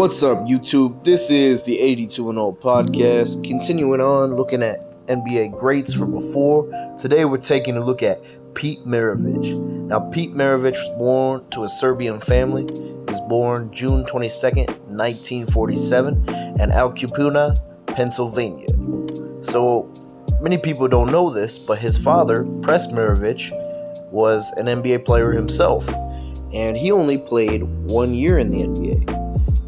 What's up, YouTube? This is the 82 and 0 podcast. Continuing on looking at NBA greats from before. Today we're taking a look at Pete Maravich. Now, Pete Maravich was born to a Serbian family. He was born June 22nd, 1947 in Alcupuna, Pennsylvania. So, many people don't know this, but his father, Pres Maravich, was an NBA player himself. And he only played 1 year in the NBA.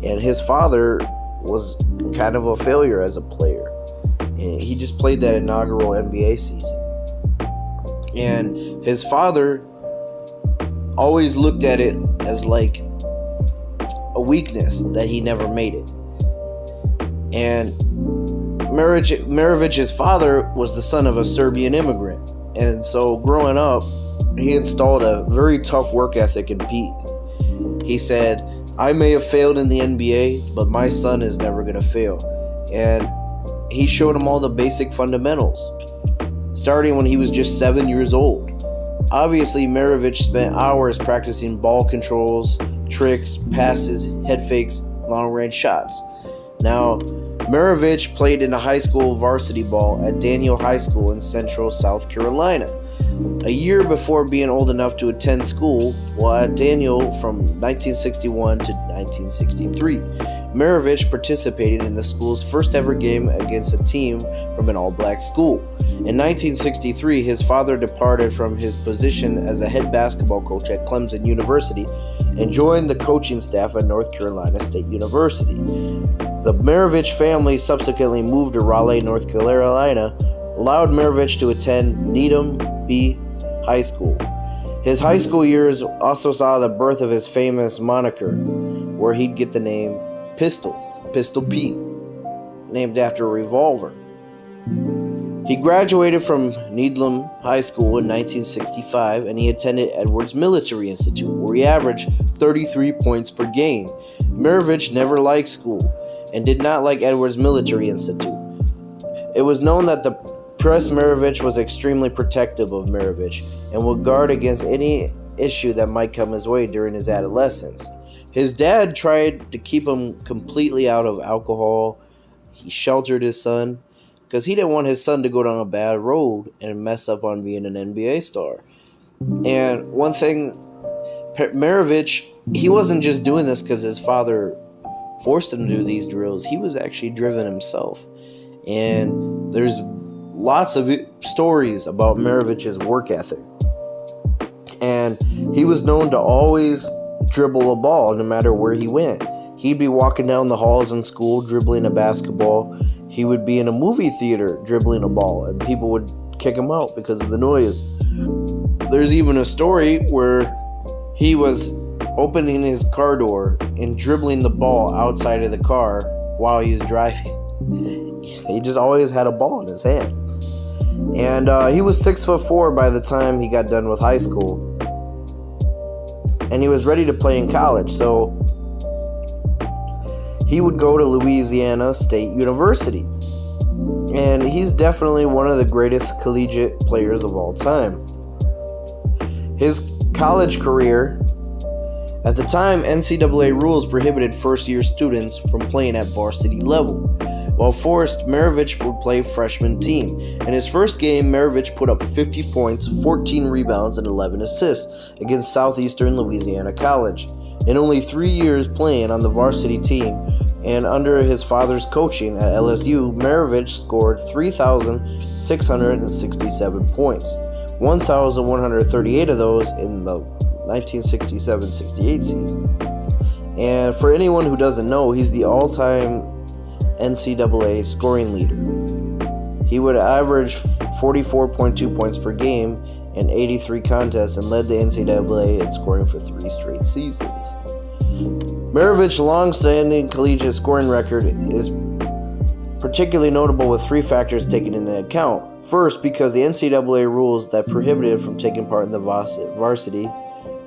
And his father was kind of a failure as a player. And he just played that inaugural NBA season. And his father always looked at it as like a weakness that he never made it. And Maravich's father was the son of a Serbian immigrant. And so growing up, he installed a very tough work ethic in Pete. He said, "I may have failed in the NBA, but my son is never going to fail." And he showed him all the basic fundamentals, starting when he was just 7 years old. Obviously, Maravich spent hours practicing ball controls, tricks, passes, head fakes, long-range shots. Now, Maravich played in a high school varsity ball at Daniel High School in Central South Carolina. A year before being old enough to attend school, while at Daniel from 1961 to 1963, Maravich participated in the school's first ever game against a team from an all-black school. In 1963, his father departed from his position as a head basketball coach at Clemson University and joined the coaching staff at North Carolina State University. The Maravich family subsequently moved to Raleigh, North Carolina, allowed Maravich to attend Needham B High School. His high school years also saw the birth of his famous moniker, where he'd get the name Pistol Pete, named after a revolver. He graduated from Needham High School in 1965, and he attended Edwards Military Institute, where he averaged 33 points per game. Maravich never liked school and did not like Edwards Military Institute. It was known that the Pres Maravich was extremely protective of Maravich and would guard against any issue that might come his way during his adolescence. His dad tried to keep him completely out of alcohol. He sheltered his son because he didn't want his son to go down a bad road and mess up on being an NBA star. And one thing, Maravich, he wasn't just doing this because his father forced him to do these drills. He was actually driven himself. And there's lots of stories about Maravich's work ethic. And he was known to always dribble a ball no matter where he went. He'd be walking down the halls in school dribbling a basketball. He would be in a movie theater dribbling a ball, and people would kick him out because of the noise. There's even a story where he was opening his car door and dribbling the ball outside of the car while he was driving. He just always had a ball in his hand. And he was 6'4" by the time he got done with high school. And he was ready to play in college, so he would go to Louisiana State University. And he's definitely one of the greatest collegiate players of all time. His college career, at the time, NCAA rules prohibited first-year students from playing at varsity level. While forced, Maravich would play freshman team. In his first game, Maravich put up 50 points, 14 rebounds, and 11 assists against Southeastern Louisiana College. In only 3 years playing on the varsity team and under his father's coaching at LSU, Maravich scored 3,667 points, 1,138 of those in the 1967-68 season. And for anyone who doesn't know, he's the all-time NCAA scoring leader. He would average 44.2 points per game in 83 contests and led the NCAA in scoring for 3 straight seasons. Maravich's long-standing collegiate scoring record is particularly notable with 3 factors taken into account. First, because the NCAA rules that prohibited him from taking part in the varsity,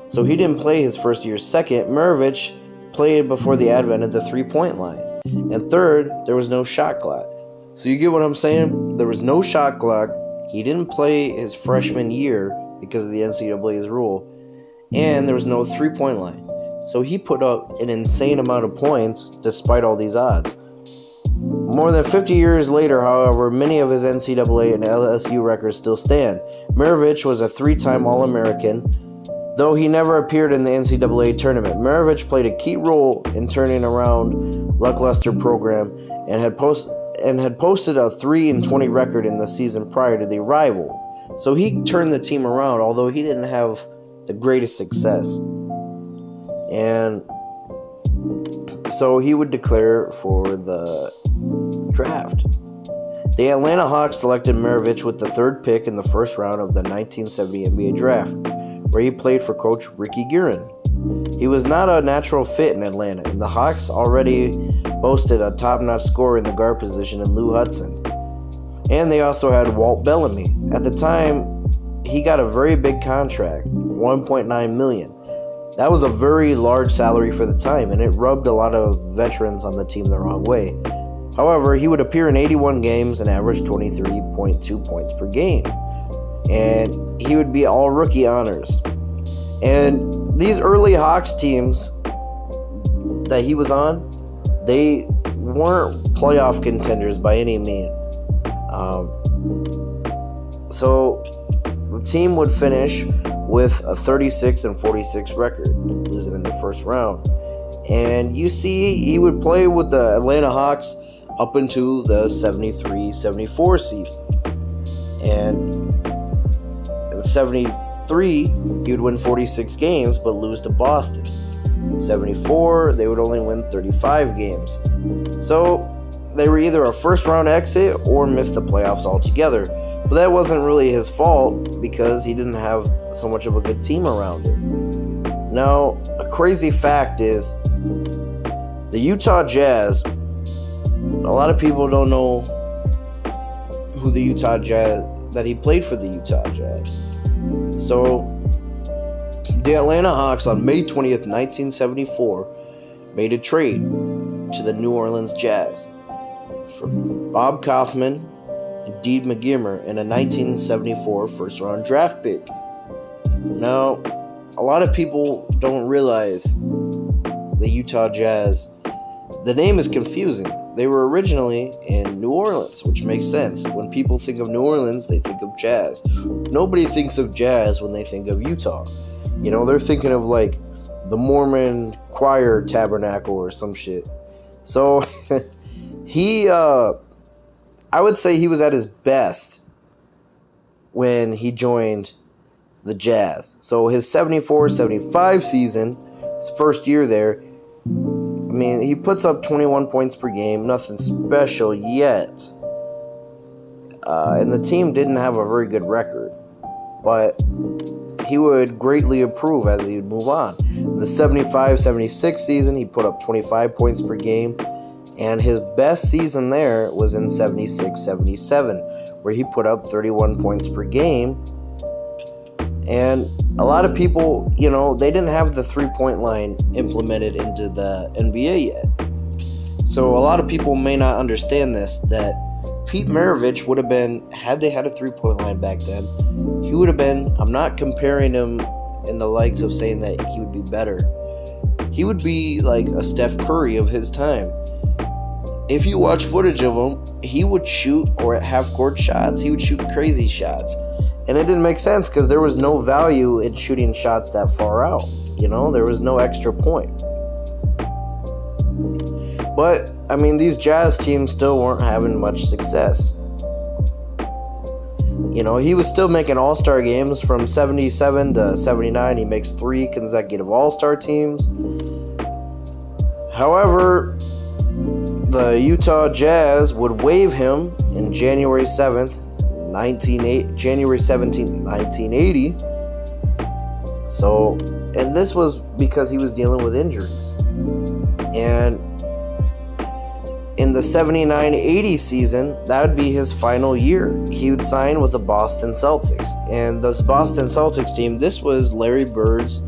so he didn't play his first year. Second, Maravich played before the advent of the three-point line. And third, there was no shot clock. So you get what I'm saying? There was no shot clock. He didn't play his freshman year because of the NCAA's rule. And there was no three-point line. So he put up an insane amount of points despite all these odds. More than 50 years later, however, many of his NCAA and LSU records still stand. Maravich was a 3-time All-American, though he never appeared in the NCAA tournament. Maravich played a key role in turning around Luckluster program and had posted a 3-20 record in the season prior to the arrival. So he turned the team around, although he didn't have the greatest success. And so he would declare for the draft. The Atlanta Hawks selected Maravich with the 3rd pick in the first round of the 1970 NBA draft, where he played for coach Ricky Guerin. He was not a natural fit in Atlanta, and the Hawks already boasted a top-notch scorer in the guard position in Lou Hudson. And they also had Walt Bellamy. At the time, he got a very big contract, $1.9 million. That was a very large salary for the time, and it rubbed a lot of veterans on the team the wrong way. However, he would appear in 81 games and average 23.2 points per game. And he would be all rookie honors. And these early Hawks teams that he was on, they weren't playoff contenders by any means. So the team would finish with a 36-46 record, losing in the first round. And you see, he would play with the Atlanta Hawks up into the 73-74 season. And in 73, he would win 46 games but lose to Boston. 74, they would only win 35 games. So they were either a first-round exit or missed the playoffs altogether. But that wasn't really his fault because he didn't have so much of a good team around him. Now, a crazy fact is the Utah Jazz, a lot of people don't know who the Utah Jazz, that he played for the Utah Jazz. So, the Atlanta Hawks on May 20th, 1974, made a trade to the New Orleans Jazz for Bob Kaufman and Deed McGimmer in a 1974 first-round draft pick. Now, a lot of people don't realize the Utah Jazz. The name is confusing. They were originally in New Orleans, which makes sense. When people think of New Orleans, they think of jazz. Nobody thinks of jazz when they think of Utah. You know, they're thinking of like the Mormon choir tabernacle or some shit. So I would say he was at his best when he joined the Jazz. So his 74-75 season, his first year there, I mean, he puts up 21 points per game, nothing special yet. And the team didn't have a very good record, but he would greatly improve as he would move on. In the 75-76 season, he put up 25 points per game, and his best season there was in 76-77, where he put up 31 points per game. And a lot of people, you know, they didn't have the three-point line implemented into the NBA yet. So a lot of people may not understand this, that Pete Maravich would have been, had they had a three-point line back then, he would have been, I'm not comparing him in the likes of saying that he would be better. He would be like a Steph Curry of his time. If you watch footage of him, he would shoot, or at half-court shots, he would shoot crazy shots. And it didn't make sense because there was no value in shooting shots that far out. You know, there was no extra point. But, I mean, these Jazz teams still weren't having much success. You know, he was still making all-star games from 77 to 79. He makes 3 consecutive all-star teams. However, the Utah Jazz would waive him in January 17th, 1980. So, and this was because he was dealing with injuries. And in the 79-80 season, that would be his final year. He would sign with the Boston Celtics. And this Boston Celtics team, this was Larry Bird's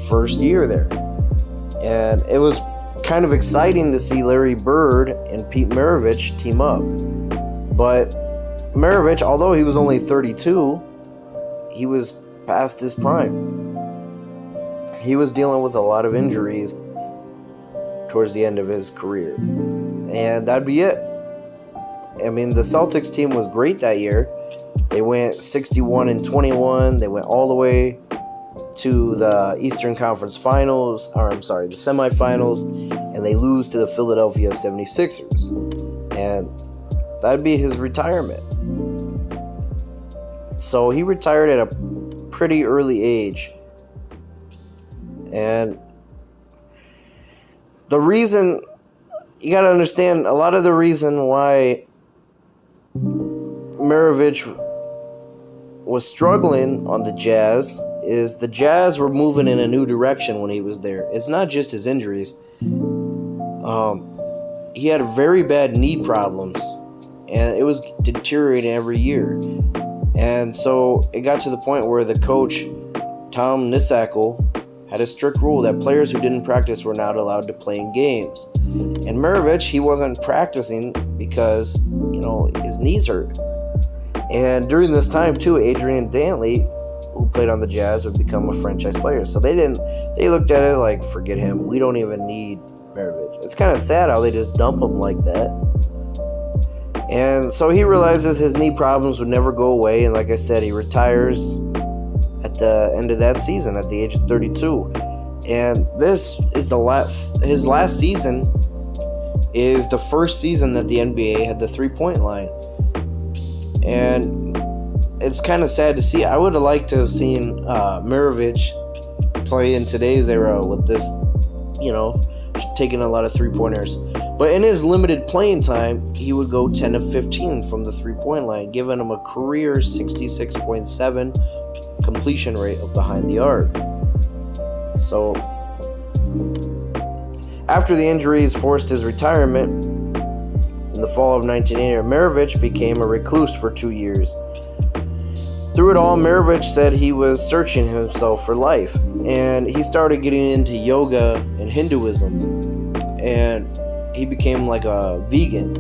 first year there. And it was kind of exciting to see Larry Bird and Pete Maravich team up. But Maravich, although he was only 32, he was past his prime. he was dealing with a lot of injuries towards the end of his career. And that'd be it. I mean, the Celtics team was great that year. They went 61-21. They went all the way to the Eastern Conference Finals, the semifinals, and they lose to the Philadelphia 76ers. And that'd be his retirement. So he retired at a pretty early age. And the reason, you got to understand, a lot of the reason why Maravich was struggling on the Jazz is the Jazz were moving in a new direction when he was there. It's not just his injuries. He had very bad knee problems, and it was deteriorating every year. And so it got to the point where the coach, Tom Nisakle, had a strict rule that players who didn't practice were not allowed to play in games. And Maravich, he wasn't practicing because, his knees hurt. And during this time, too, Adrian Dantley, who played on the Jazz, would become a franchise player. So they looked at it like, forget him. We don't even need Maravich. It's kind of sad how they just dump him like that. And so he realizes his knee problems would never go away. And like I said, he retires at the end of that season at the age of 32. And this is his last season is the first season that the NBA had the three-point line. And it's kind of sad to see. I would have liked to have seen Maravich play in today's era with this, taking a lot of three-pointers. But in his limited playing time, he would go 10 of 15 from the three-point line, giving him a career 66.7 completion rate of behind the arc. So, after the injuries forced his retirement in the fall of 1980, Maravich became a recluse for 2 years. Through it all, Maravich said he was searching himself for life, and he started getting into yoga and Hinduism, and he became like a vegan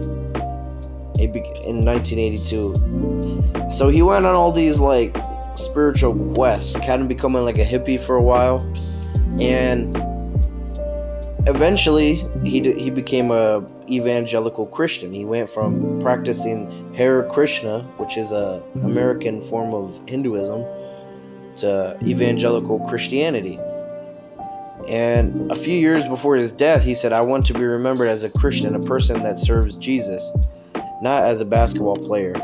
in 1982. So he went on all these like spiritual quests, kind of becoming like a hippie for a while, and eventually he became a evangelical Christian. He went from practicing Hare Krishna, which is a American form of Hinduism, to evangelical Christianity. And a few years before his death, he said, "I want to be remembered as a Christian, a person that serves Jesus, not as a basketball player."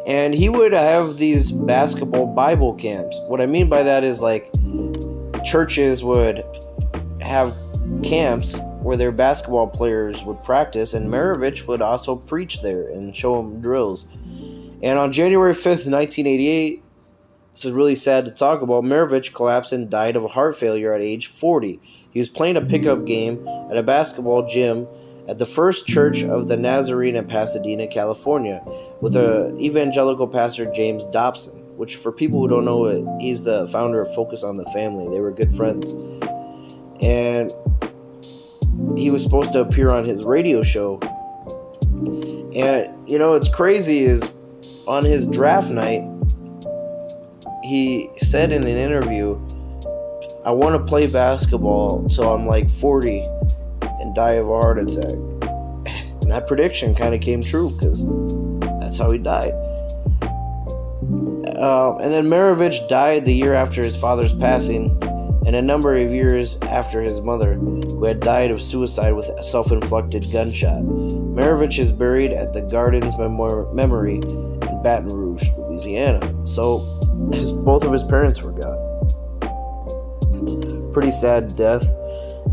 And he would have these basketball Bible camps. What I mean by that is like churches would have camps where their basketball players would practice, and Maravich would also preach there and show them drills. And on January 5th, 1988, this is really sad to talk about, Maravich collapsed and died of a heart failure at age 40. He was playing a pickup game at a basketball gym at the First Church of the Nazarene in Pasadena, California, with evangelical pastor James Dobson, which for people who don't know it, he's the founder of Focus on the Family. They were good friends. And he was supposed to appear on his radio show. And, what's crazy is on his draft night, he said in an interview, "I want to play basketball till I'm like 40 and die of a heart attack." And that prediction kind of came true because that's how he died. And then Maravich died the year after his father's passing, and a number of years after his mother, who had died of suicide with a self-inflicted gunshot. Maravich is buried at the Gardens Memory in Baton Rouge, Louisiana. So, both of his parents were gone. Pretty sad death.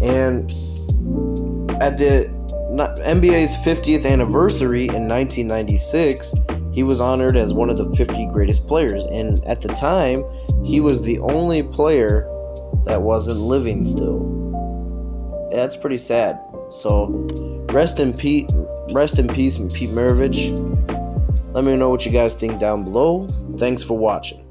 And at the NBA's 50th anniversary in 1996, he was honored as one of the 50 greatest players. And at the time, he was the only player that wasn't living still. That's pretty sad. So, rest in peace, Pete Maravich. Let me know what you guys think down below. Thanks for watching.